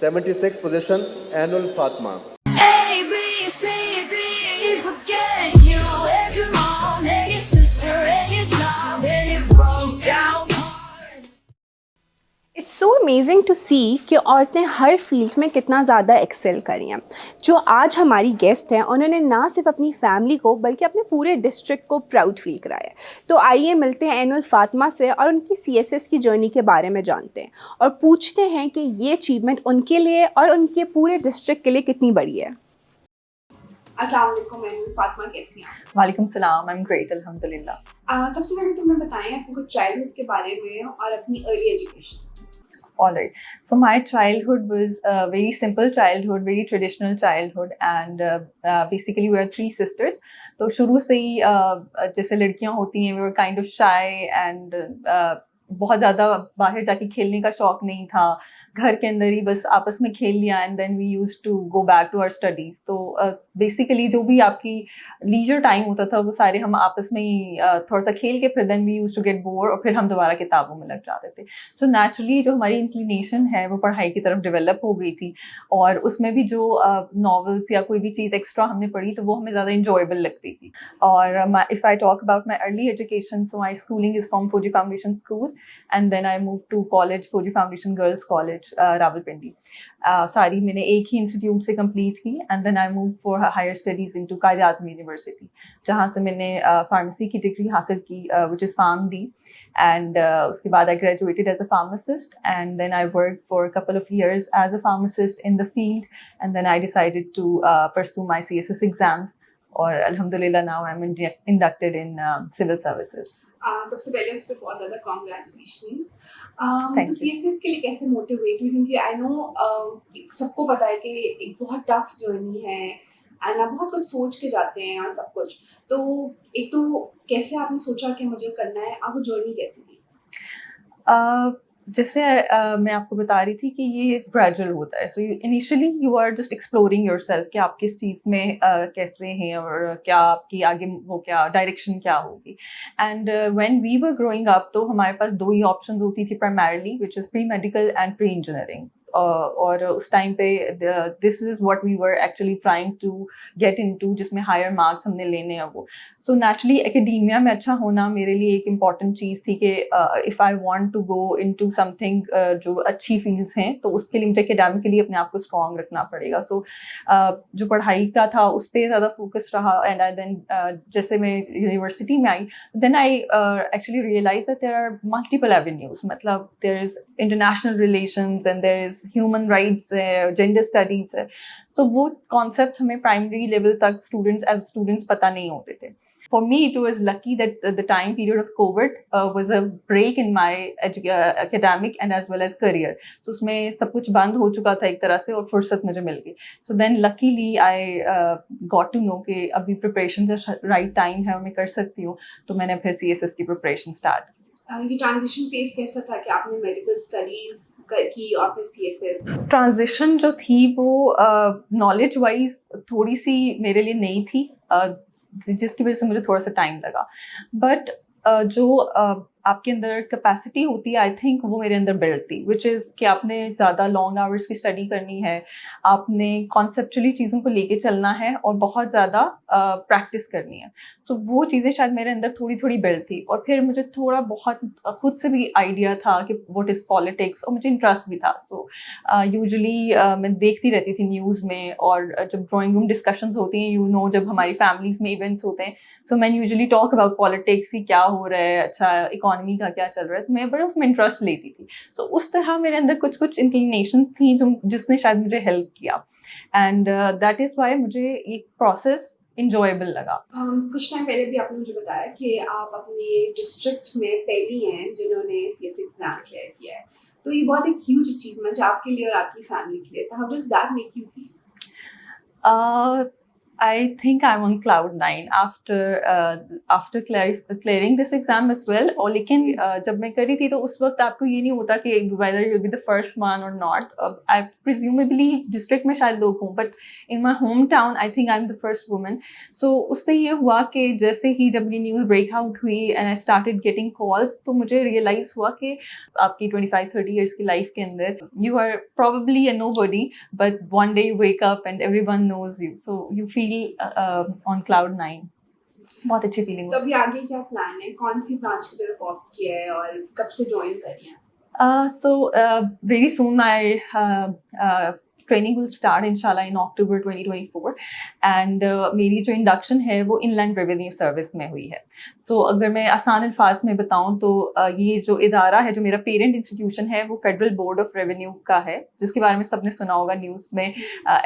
76th position, Anul Fatma. A, B, C, D, E, forget you and your mom and your sister and your job and your broke down heart. It's so amazing to see कि औरतें हर field में कितना ज़्यादा Excel करी हैं. जो आज हमारी गेस्ट हैं उन्होंने ना सिर्फ अपनी फैमिली को बल्कि अपने पूरे डिस्ट्रिक्ट को प्राउड फील कराया है. तो आइए मिलते हैं एनुल फातिमा से और उनकी CSS की जर्नी के बारे में जानते हैं और पूछते हैं कि ये अचीवमेंट उनके लिए और उनके पूरे डिस्ट्रिक्ट के लिए कितनी बड़ी है. अस्सलाम वालेकुम एनुल फातिमा, कैसी हैं? वालेकुम सलाम, आई एम ग्रेट अल्हम्दुलिल्लाह. सबसे पहले तो मैं बताएं अपने कुछ चाइल्डहुड के बारे में और अपनी early education. All right. So my childhood was a very simple childhood, very traditional childhood, and basically we were 3 sisters. तो शुरू से ही जैसे लड़कियां होती हैं, we were kind of shy and बहुत ज़्यादा बाहर जाके खेलने का शौक़ नहीं था. घर के अंदर ही बस आपस में खेल लिया and then we used to go back to our studies. तो बेसिकली जो भी आपकी लीजर टाइम होता था वो सारे हम आपस में ही थोड़ा सा खेल के फिर then we used to get bore और फिर हम दोबारा किताबों में लग जाते थे. सो नेचुरली जो हमारी इंक्लिनेशन है वो पढ़ाई की तरफ डेवलप हो गई थी और उसमें भी जो नॉवेल्स या कोई भी चीज़ एक्स्ट्रा हमने पढ़ी तो वो हमें ज़्यादा इंजॉयबल लगती थी. और if I talk about my early education, so my schooling is from Fauji Foundation School and then I moved to college, Fauji Foundation Girls College, Rawalpindi. सारी मैंने एक ही इंस्टीट्यूट से कंप्लीट की and then I move for higher studies into Quaid Azam university, जहाँ से मैंने pharmacy की डिग्री हासिल की विच इज़ PharmD. एंड उसके बाद I graduated as a pharmacist and then I work for a couple of years as a pharmacist in the field and then I decided to pursue my CSS exams और अल्हम्दुलिल्लाह now I am inducted in civil services. सबसे पहले उस पर बहुत ज़्यादा congratulations. Thank तो you. CSS के लिए कैसे मोटिवेट हुई? क्योंकि आई नो सबको पता है कि एक बहुत टफ जर्नी है एंड आप बहुत कुछ सोच के जाते हैं और सब कुछ. तो एक तो कैसे आपने सोचा कि मुझे करना है, आप वो जर्नी कैसी थी? जैसे मैं आपको बता रही थी कि ये ग्रेजुअल होता है. So initially you are just exploring yourself कि आप किस चीज़ में कैसे हैं और क्या आपकी आगे वो क्या डायरेक्शन क्या होगी. And when we were growing up तो हमारे पास 2 ही ऑप्शंस होती थी primarily, which is pre medical and pre engineering. और उस टाइम पे this is what we were actually trying to get into, जिसमें हायर मार्क्स हमने लेने हैं वो. सो नेचुरली एकेडेमिया में अच्छा होना मेरे लिए एक इम्पॉर्टेंट चीज़ थी कि if I want to go into something जो अच्छी फील्ड्स हैं तो उसके लिए मुझे एकेडमिकली अपने आप को स्ट्रॉन्ग रखना पड़ेगा. सो जो पढ़ाई का था उस पर ज़्यादा फोकस रहा. एंड आई देन जैसे मैं यूनिवर्सिटी में आई then I actually realize that there are multiple avenues. मतलब there is international relations and there is human rights है, जेंडर स्टडीज़ है. सो वो कॉन्सेप्ट हमें प्राइमरी लेवल तक स्टूडेंट्स पता नहीं होते थे. For me it was lucky that the time period of covid was a break in my academic and as well as career. So उसमें सब कुछ बंद हो चुका था एक तरह से और फुर्सत मुझे मिल गई. So then luckily I got to know कि अभी प्रिपरेशन का राइट टाइम है और मैं कर सकती हूँ. तो मैंने फिर CSS की प्रिपरेशन स्टार्ट. ये ट्रांजिशन फेज कैसा था कि आपने मेडिकल स्टडीज की और फिर CSS? ट्रांजिशन जो थी वो नॉलेज वाइज थोड़ी सी मेरे लिए नई थी, जिसकी वजह से मुझे थोड़ा सा टाइम लगा. बट जो आपके अंदर कैपेसिटी होती है आई थिंक वो मेरे अंदर बिल्ड थी, विच इज़ कि आपने ज़्यादा लॉन्ग आवर्स की स्टडी करनी है, आपने कॉन्सेप्चुअली चीज़ों को लेके चलना है और बहुत ज़्यादा प्रैक्टिस करनी है. सो वो चीज़ें शायद मेरे अंदर थोड़ी थोड़ी बिल्ड थी. और फिर मुझे थोड़ा बहुत खुद से भी आइडिया था कि व्हाट इज़ पॉलिटिक्स और मुझे इंटरेस्ट भी था. सो यूजुअली मैं देखती रहती थी न्यूज़ में और जब ड्राइंग रूम डिस्कशंस होती हैं जब हमारी फैमिलीज़ में इवेंट्स होते हैं सो मैं यूजुअली टॉक अबाउट पॉलिटिक्स की क्या हो रहा है, अच्छा इकोनॉमी का क्या चल रहा है. तो मैं बड़ा उसमें इंटरेस्ट लेती थी. सो उस तरह मेरे अंदर कुछ कुछ इंक्लिनेशंस थी जिसने शायद मुझे हेल्प किया. एंड दैट इज़ वाई मुझे ये प्रोसेस इंजॉयबल लगा. कुछ टाइम पहले भी आपने मुझे बताया कि आप अपने डिस्ट्रिक्ट में पहली हैं जिन्होंने CSS एग्जाम क्लियर किया है. तो ये बहुत एक ह्यूज अचीवमेंट है आपके लिए और आपकी फैमिली के लिए. तो how does that make you feel? I think I'm on cloud 9 after clearing this exam as well. और लेकिन जब मैं करी थी तो उस वक्त आपको ये नहीं होता कि whether you'll be the first one or not. I presumably district में शायद लोग हों, but in my hometown I think I'm the first woman. So उससे ये हुआ कि जैसे ही जब ये news break out हुई and I started getting calls, तो मुझे realize हुआ कि आपकी 25-30 years की life के अंदर you are probably a nobody, but one day you wake up and everyone knows you, so you feel on cloud 9. बहुत अच्छी फीलिंग तो अभी आगे क्या प्लान है, कौन सी ब्रांच की तरफ ऑप्ट किया है और कब से ज्वाइन करी है? So very soon my training will start inshallah in October 2024 and मेरी जो इंडक्शन है वो इनलैंड रेवेन्यू सर्विस में हुई है. तो अगर मैं आसान अल्फाज में बताऊं तो ये जो इदारा है, जो मेरा पेरेंट इंस्टीट्यूशन है, वो फेडरल बोर्ड ऑफ रेवेन्यू का है, जिसके बारे में सबने सुना होगा न्यूज़ में,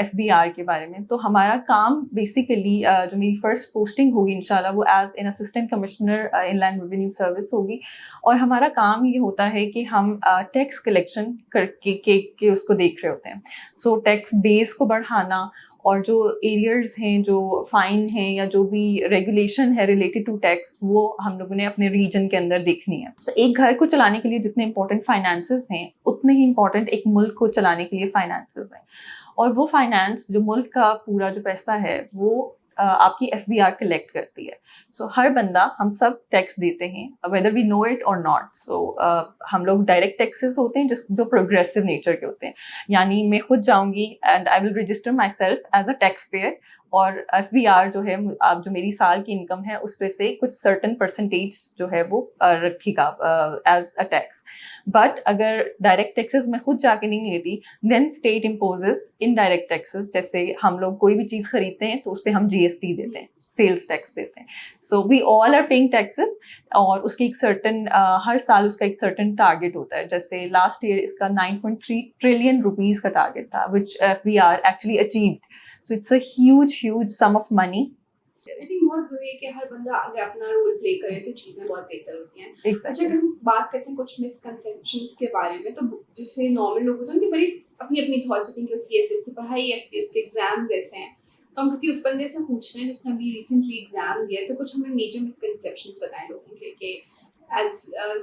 FBR के बारे में. तो हमारा काम बेसिकली जो मेरी फर्स्ट पोस्टिंग होगी इंशाल्लाह वो as an assistant commissioner inland revenue service होगी. और हमारा काम ये होता है कि हम टैक्स कलेक्शन के उसको देख रहे होते हैं. सो टैक्स बेस को बढ़ाना और जो एरियर्स हैं, जो फाइन हैं या जो भी रेगुलेशन है रिलेटेड टू टैक्स, वो हम लोगों ने अपने रीजन के अंदर देखनी है. सो एक घर को चलाने के लिए जितने इंपॉर्टेंट फाइनेंसेस हैं उतने ही इंपॉर्टेंट एक मुल्क को चलाने के लिए फाइनेंसेस हैं. और वो फाइनेंस, जो मुल्क का पूरा जो पैसा है, वो आपकी FBR कलेक्ट करती है. सो हर बंदा, हम सब टैक्स देते हैं वेदर वी नो इट और नॉट. सो हम लोग डायरेक्ट टैक्सेस होते हैं जो प्रोग्रेसिव नेचर के होते हैं. यानी मैं खुद जाऊंगी and I will register myself as a taxpayer, और FBR जो है, आप जो मेरी साल की इनकम है उस पे से कुछ सर्टन परसेंटेज जो है वो रखेगा एज अ टैक्स. बट अगर डायरेक्ट टैक्सेस मैं खुद जाके नहीं लेती, then state imposes indirect taxes. जैसे हम लोग कोई भी चीज़ खरीदते हैं तो उस पर हम GST देते हैं, सेल्स टैक्स देते हैं. So we all are paying taxes, और उसकी एक सर्टन हर साल उसका एक सर्टन टारगेट होता है. जैसे लास्ट ईयर इसका 9.3 ट्रिलियन रुपीज़ का टारगेट था, विच FBR actually achieved. So it's a huge sum of money. I think बहुत ज़रूरी है कि हर बंदा अगर अपना रोल प्ले करे तो चीज़ें बहुत बेहतर होती हैं. Exactly. अच्छा, अगर हम बात करते हैं कुछ मिसकंसेप्शंस के बारे में, तो जिससे नॉर्मल लोग होते हैं उनकी बड़ी अपनी थॉट्स होती हैं कि CSS की पढ़ाई, SPS के एग्जाम्स ऐसे हैं. तो हम किसी उस बंदे से पूछ रहे हैं जिसने अभी रिसेंटली एग्जाम दिया है, तो कुछ हमें मेजर मिसकंसेप्शंस बताएं लोगों के कि एज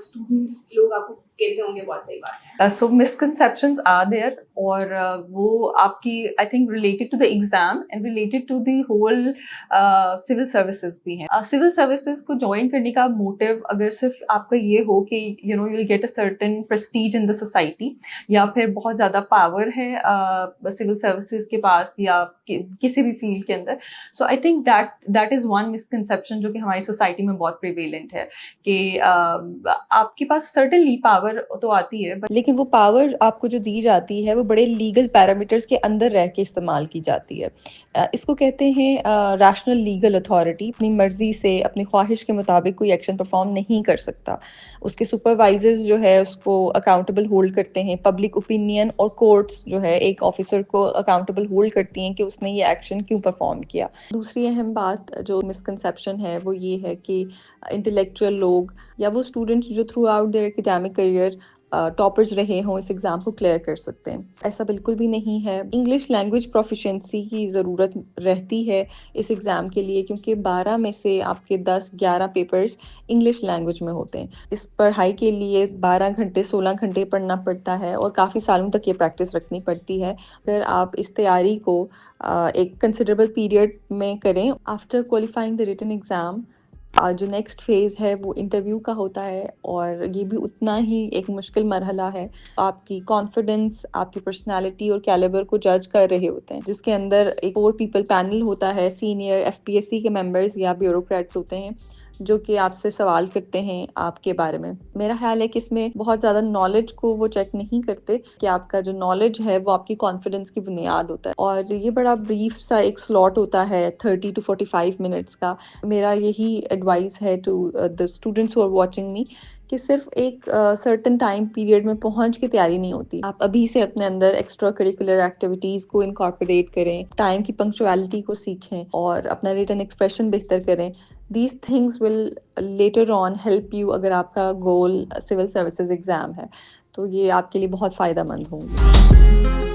स्टूडेंट लोग आपको कहते होंगे बहुत सही बात है. So misconceptions are there, और वो आपकी I think related to the exam and related to the whole civil services भी हैं. सिविल सर्विसेज को ज्वाइन करने का मोटिव अगर सिर्फ आपका ये हो कि you know you will get a certain Prestige in the society, या फिर बहुत ज़्यादा पावर है सिविल सर्विसेज के पास या किसी भी फील्ड के अंदर, so I think that is one misconception जो कि हमारी सोसाइटी में बहुत प्रिवेलेंट है कि आपके पास सर्टेनली पावर तो आती है, लेकिन वो पावर आपको जो दी जाती है वो बड़े लीगल पैरामीटर्स के अंदर रह के इस्तेमाल की जाती है. इसको कहते हैं रैशनल लीगल अथॉरिटी. अपनी मर्जी से, अपनी ख्वाहिश के मुताबिक कोई एक्शन परफॉर्म नहीं कर सकता. उसके सुपरवाइजर्स जो है उसको अकाउंटेबल होल्ड करते हैं. पब्लिक ओपिनियन और कोर्ट्स जो है एक ऑफिसर को अकाउंटेबल होल्ड करती हैं कि उसने ये एक्शन क्यों परफॉर्म किया. दूसरी अहम बात जो मिसकंसेप्शन है वो ये है कि इंटेलेक्चुअल लोग या वो स्टूडेंट्स जो throughout their academic career toppers रहे हों इस एग्ज़ाम को क्लियर कर सकते हैं. ऐसा बिल्कुल भी नहीं है. इंग्लिश लैंग्वेज प्रोफिशेंसी की ज़रूरत रहती है इस एग्ज़ाम के लिए, क्योंकि 12 में से आपके 10-11 पेपर्स इंग्लिश लैंग्वेज में होते हैं. इस पढ़ाई के लिए 12 घंटे 16 घंटे पढ़ना पड़ता है और काफ़ी सालों तक ये प्रैक्टिस रखनी पड़ती है. अगर आप इस तैयारी को एक कंसिडरेबल पीरियड में करें, after qualifying the written exam जो नेक्स्ट फेज़ है वो इंटरव्यू का होता है, और ये भी उतना ही एक मुश्किल मरहला है. आपकी कॉन्फिडेंस, आपकी पर्सनालिटी और कैलिबर को जज कर रहे होते हैं, जिसके अंदर एक 4 पीपल पैनल होता है. सीनियर FPSC के मेंबर्स या ब्यूरोक्रेट्स होते हैं जो कि आपसे सवाल करते हैं आपके बारे में. मेरा ख्याल है कि इसमें बहुत ज़्यादा नॉलेज को वो चेक नहीं करते कि आपका जो नॉलेज है वो आपकी कॉन्फिडेंस की बुनियाद होता है. और ये बड़ा ब्रीफ सा एक स्लॉट होता है 30 to 45 मिनट्स का. मेरा यही एडवाइस है to the students who are watching me कि सिर्फ एक सर्टेन टाइम पीरियड में पहुंच के तैयारी नहीं होती. आप अभी से अपने अंदर एक्स्ट्रा करिकुलर एक्टिविटीज़ को इनकॉर्पोरेट करें, टाइम की पंक्चुअलिटी को सीखें और अपना रिटन एक्सप्रेशन बेहतर करें. These things will later on help you अगर आपका गोल सिविल सर्विसेज एग्ज़ाम है, तो ये आपके लिए बहुत फ़ायदेमंद होंगे.